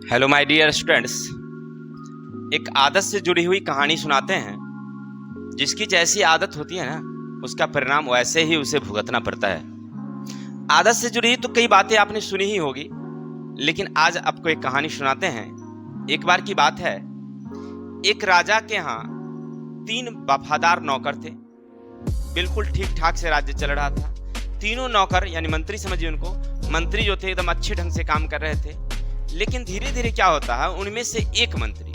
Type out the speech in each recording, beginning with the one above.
Hello my dear students, एक आदत से जुड़ी हुई कहानी सुनाते हैं। जिसकी जैसी आदत होती है ना, उसका परिणाम वैसे ही उसे भुगतना पड़ता है। आदत से जुड़ी तो कई बातें आपने सुनी ही होगी, लेकिन आज आपको एक कहानी सुनाते हैं। एक बार की बात है, एक राजा के यहाँ 3 वफादार नौकर थे। बिल्कुल ठीक ठाक से राज्य चल रहा था। तीनों नौकर यानी मंत्री समझिए उनको, मंत्री जो थे एकदम अच्छे ढंग से काम कर रहे थे। लेकिन धीरे धीरे क्या होता है, उनमें से एक मंत्री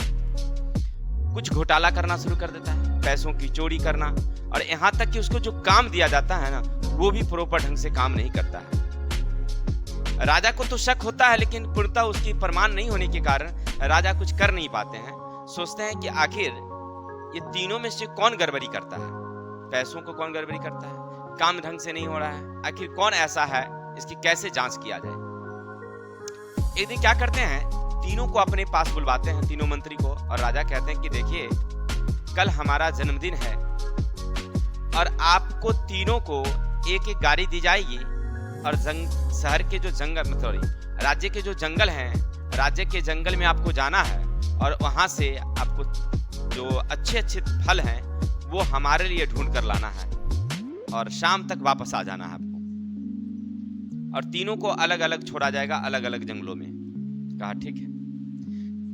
कुछ घोटाला करना शुरू कर देता है, पैसों की चोरी करना, और यहाँ तक कि उसको जो काम दिया जाता है ना, वो भी प्रॉपर ढंग से काम नहीं करता है। राजा को तो शक होता है, लेकिन पूर्णतः उसकी प्रमाण नहीं होने के कारण राजा कुछ कर नहीं पाते हैं। सोचते हैं कि आखिर ये तीनों में से कौन गड़बड़ी करता है, पैसों को कौन गड़बड़ी करता है, काम ढंग से नहीं हो रहा है, आखिर कौन ऐसा है, इसकी कैसे जांच किया जाए। एक दिन क्या करते हैं, तीनों को अपने पास बुलवाते हैं, तीनों मंत्री को, और राजा कहते हैं कि देखिए, कल हमारा जन्मदिन है और आपको तीनों को एक एक गाड़ी दी जाएगी, और शहर के जो जंगल राज्य के जो जंगल हैं, राज्य के जंगल में आपको जाना है, और वहां से आपको जो अच्छे अच्छे फल हैं वो हमारे लिए ढूंढ कर लाना है, और शाम तक वापस आ जाना है आपको। और तीनों को अलग अलग छोड़ा जाएगा, अलग अलग जंगलों में। कहा ठीक है।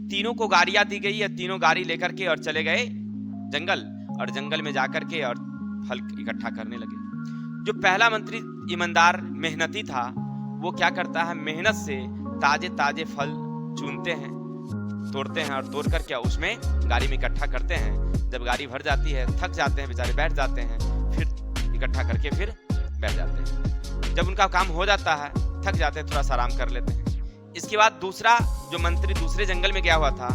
तीनों को गाड़ियां दी गई है, तीनों गाड़ी लेकर के और चले गए जंगल, और जंगल में जाकर के और फल इकट्ठा करने लगे। जो पहला मंत्री ईमानदार मेहनती था, वो क्या करता है, मेहनत से ताजे ताजे फल चुनते हैं, तोड़ते हैं, और तोड़ करके उसमें गाड़ी में इकट्ठा करते हैं। जब गाड़ी भर जाती है, थक जाते हैं बेचारे, बैठ जाते हैं, फिर इकट्ठा करके फिर बैठ जाते हैं। जब उनका काम हो जाता है, थक जाते हैं, थोड़ा सा आराम कर लेते हैं। इसके बाद दूसरा जो मंत्री दूसरे जंगल में गया हुआ था,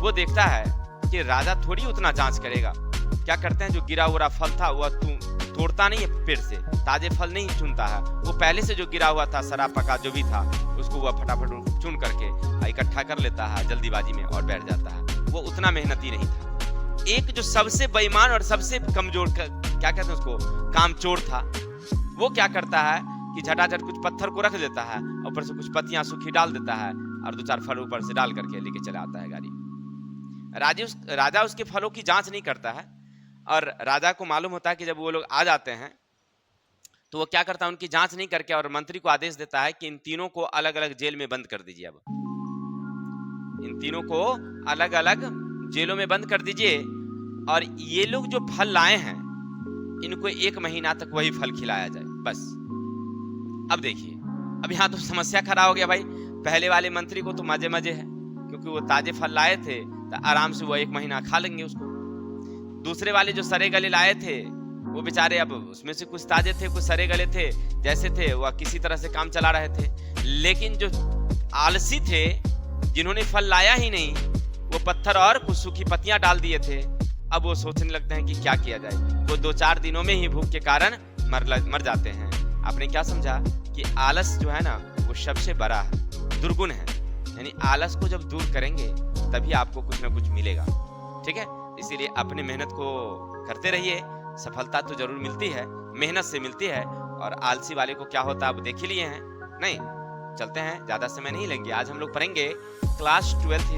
वो देखता है कि राजा थोड़ी उतना जांच करेगा। क्या करते हैं, जो गिरा हुआ फल था वह तोड़ता नहीं है, पेड़ से ताजे फल नहीं चुनता है, वो पहले से जो गिरा हुआ था, सड़ा पका जो भी था, उसको वह फटाफट चुन करके इकट्ठा कर लेता है जल्दीबाजी में और बैठ जाता है। वो उतना मेहनती नहीं था। एक जो सबसे बेईमान और सबसे कमजोर, क्या कहते हैं उसको, कामचोर था, वो क्या करता है कि झटाझट कुछ पत्थर को रख देता है, ऊपर से कुछ पत्तियां सूखी डाल देता है, और 2-4 फल ऊपर से डाल करके लेके चला आता है गाड़ी। राजा उसके फलों की जांच नहीं करता है, और राजा को मालूम होता है कि जब वो लोग आ जाते हैं तो वो क्या करता है, उनकी जांच नहीं करके, और मंत्री को आदेश देता है कि इन तीनों को अलग अलग जेल में बंद कर दीजिए। अब इन तीनों को अलग अलग जेलों में बंद कर दीजिए, और ये लोग जो फल लाए हैं, इनको 1 महीना तक वही फल खिलाया जाए, बस। अब देखिए, अब यहाँ तो समस्या खड़ा हो गया भाई। पहले वाले मंत्री को तो मजे मजे है, क्योंकि वो ताजे फल लाए थे, तो आराम से वो 1 महीना खा लेंगे उसको। दूसरे वाले जो सरे गले लाए थे, वो बेचारे, अब उसमें से कुछ ताजे थे, कुछ सरे गले थे, जैसे थे वह किसी तरह से काम चला रहे थे। लेकिन जो आलसी थे, जिन्होंने फल लाया ही नहीं, वो पत्थर और कुछ सूखी पत्तियां डाल दिए थे। अब वो सोचने लगते हैं कि क्या किया जाए। वो 2-4 दिनों में ही भूख के कारण मर जाते हैं। आपने क्या समझा कि आलस जो है ना, वो सबसे बड़ा दुर्गुण है। यानी आलस को जब दूर करेंगे, तभी आपको कुछ ना कुछ मिलेगा। ठीक है, इसीलिए अपने मेहनत को करते रहिए। सफलता तो जरूर मिलती है, मेहनत से मिलती है। और आलसी वाले को क्या होता है, आप देख ही लिए हैं। नहीं, चलते हैं, ज्यादा समय नहीं लेंगे। आज हम लोग पढ़ेंगे क्लास 12th